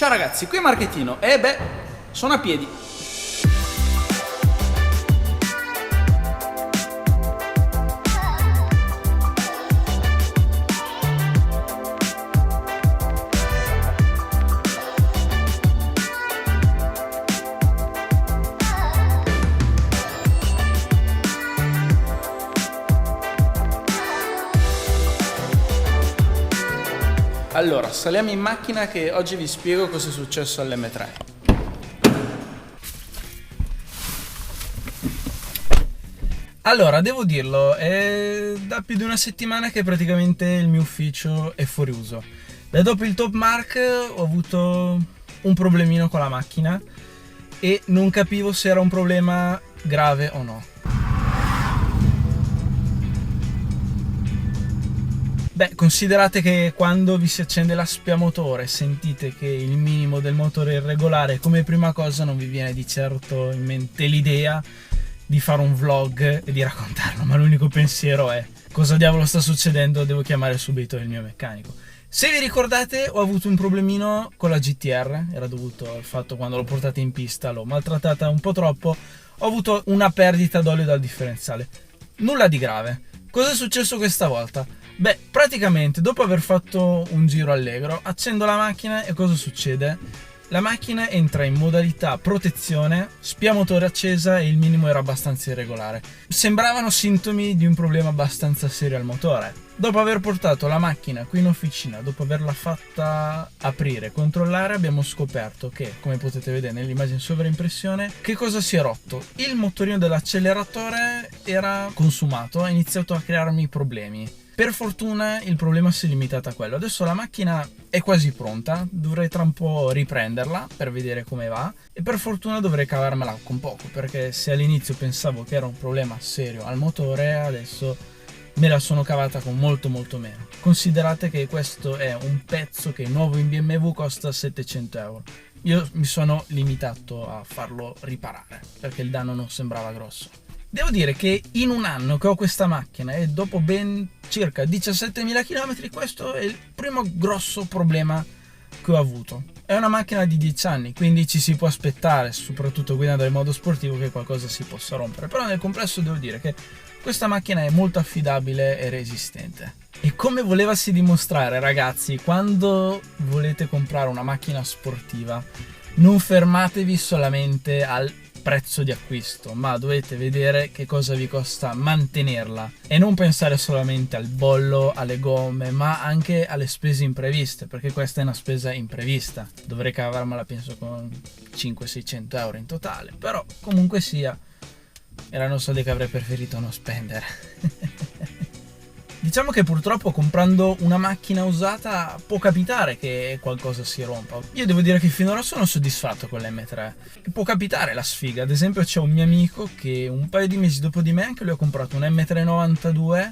Ciao ragazzi, qui è Marchettino e sono a piedi. Allora, saliamo in macchina che oggi vi spiego cosa è successo all'M3. Allora, devo dirlo, è da più di una settimana che praticamente il mio ufficio è fuori uso. Da dopo il Top Mark ho avuto un problemino con la macchina e non capivo se era un problema grave o no. Beh, considerate che quando vi si accende la spia motore sentite che il minimo del motore è irregolare, come prima cosa non vi viene di certo in mente l'idea di fare un vlog e di raccontarlo, ma l'unico pensiero è: cosa diavolo sta succedendo? Devo chiamare subito il mio meccanico. Se vi ricordate, ho avuto un problemino con la GTR, era dovuto al fatto quando l'ho portata in pista, l'ho maltrattata un po' troppo, ho avuto una perdita d'olio dal differenziale. Nulla di grave. Cosa è successo questa volta? Beh, praticamente dopo aver fatto un giro allegro, accendo la macchina e cosa succede? La macchina entra in modalità protezione, spia motore accesa e il minimo era abbastanza irregolare. Sembravano sintomi di un problema abbastanza serio al motore. Dopo aver portato la macchina qui in officina, dopo averla fatta aprire e controllare, abbiamo scoperto che, come potete vedere nell'immagine sovraimpressione, che cosa si è rotto? Il motorino dell'acceleratore era consumato, ha iniziato a crearmi problemi. Per fortuna il problema si è limitato a quello. Adesso la macchina è quasi pronta, dovrei tra un po' riprenderla per vedere come va e per fortuna dovrei cavarmela con poco, perché se all'inizio pensavo che era un problema serio al motore, adesso me la sono cavata con molto meno. Considerate che questo è un pezzo che nuovo in BMW costa 700 euro. Io mi sono limitato a farlo riparare perché il danno non sembrava grosso. Devo dire che in un anno che ho questa macchina e dopo ben circa 17.000 km, questo è il primo grosso problema che ho avuto. È una macchina di 10 anni, quindi ci si può aspettare, soprattutto guidando in modo sportivo, che qualcosa si possa rompere. Però nel complesso devo dire che questa macchina è molto affidabile e resistente. E come volevasi dimostrare, ragazzi, quando volete comprare una macchina sportiva, non fermatevi solamente al prezzo di acquisto, ma dovete vedere che cosa vi costa mantenerla e non pensare solamente al bollo, alle gomme, ma anche alle spese impreviste, perché questa è una spesa imprevista. Dovrei cavarmela penso con 500-600 euro in totale, però comunque sia erano soldi che avrei preferito non spendere. Diciamo che purtroppo comprando una macchina usata può capitare che qualcosa si rompa. Io devo dire che finora sono soddisfatto con l'M3. Può capitare la sfiga. Ad esempio c'è un mio amico che un paio di mesi dopo di me anche lui ha comprato un M392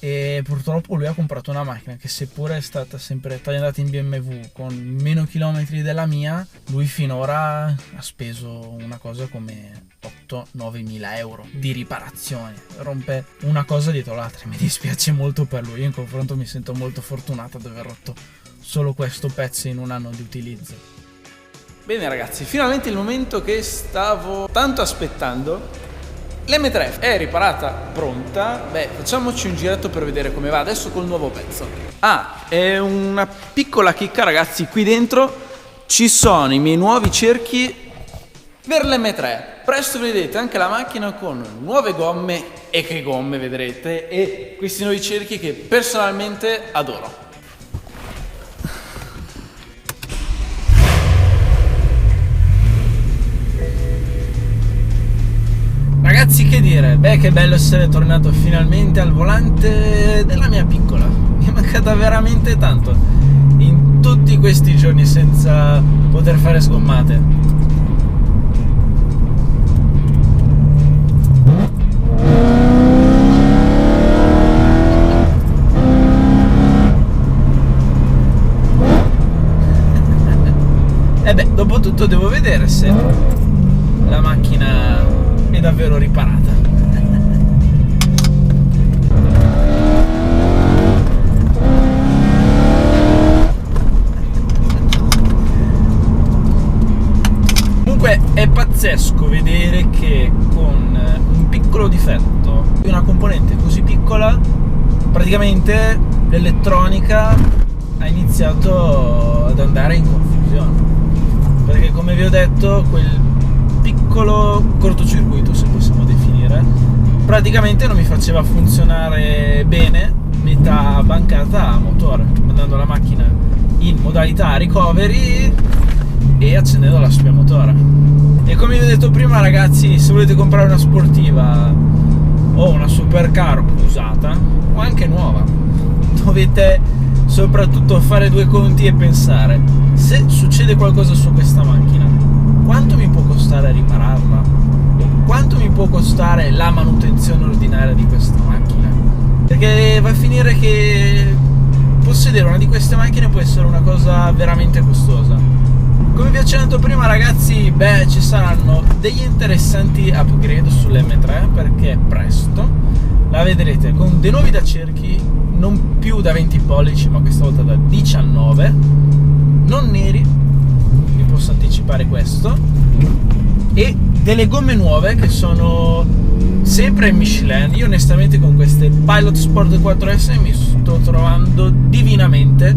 e purtroppo lui ha comprato una macchina che, seppure è stata sempre tagliata in BMW con meno chilometri della mia, lui finora ha speso una cosa come 8-9 mila euro di riparazioni. Rompe una cosa dietro l'altra. Mi dispiace molto per lui. Io in confronto mi sento molto fortunato ad aver rotto solo questo pezzo in un anno di utilizzo. Bene ragazzi, finalmente il momento che stavo tanto aspettando. L'M3 è riparata, pronta. Beh, facciamoci un giretto per vedere come va adesso col nuovo pezzo. È una piccola chicca ragazzi, qui dentro ci sono i miei nuovi cerchi per l'M3. Presto vedete anche la macchina con nuove gomme, e che gomme vedrete, e questi nuovi cerchi che personalmente adoro. Ragazzi, che dire, beh, che bello essere tornato finalmente al volante della mia piccola. Mi è mancata veramente tanto in tutti questi giorni senza poter fare sgommate. E beh, dopo tutto devo vedere se la macchina è davvero riparata. è pazzesco vedere che con un piccolo difetto di una componente così piccola, praticamente l'elettronica ha iniziato ad andare in confusione, perché come vi ho detto quel piccolo cortocircuito, se possiamo definire, praticamente non mi faceva funzionare bene metà bancata a motore, mandando la macchina in modalità recovery e accendendo l'aspirapolvere. E come vi ho detto prima, ragazzi, se volete comprare una sportiva o una supercar usata o anche nuova, dovete soprattutto fare due conti e pensare: se succede qualcosa su questa macchina, quanto mi può costare ripararla? O quanto mi può costare la manutenzione ordinaria di questa macchina? Perché va a finire che possedere una di queste macchine può essere una cosa veramente costosa. Come vi ho accennato prima, ragazzi, ci saranno degli interessanti upgrade sull'M3, perché presto la vedrete con dei nuovi da cerchi, non più da 20 pollici ma questa volta da 19, non neri, vi posso anticipare questo, e delle gomme nuove che sono sempre Michelin. Io onestamente con queste Pilot Sport 4S mi sto trovando divinamente,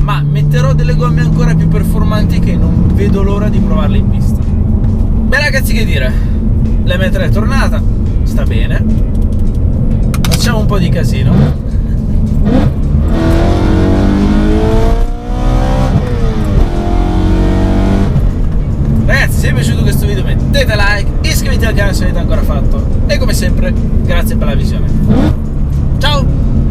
ma metterò delle gomme ancora più performanti che non vedo l'ora di provarle in pista. Beh ragazzi, che dire, l'M3 è tornata, sta bene, facciamo un po' di casino. Ragazzi, se vi è piaciuto questo video mettete like, iscrivetevi al canale se non l'avete ancora fatto e come sempre grazie per la visione. Ciao!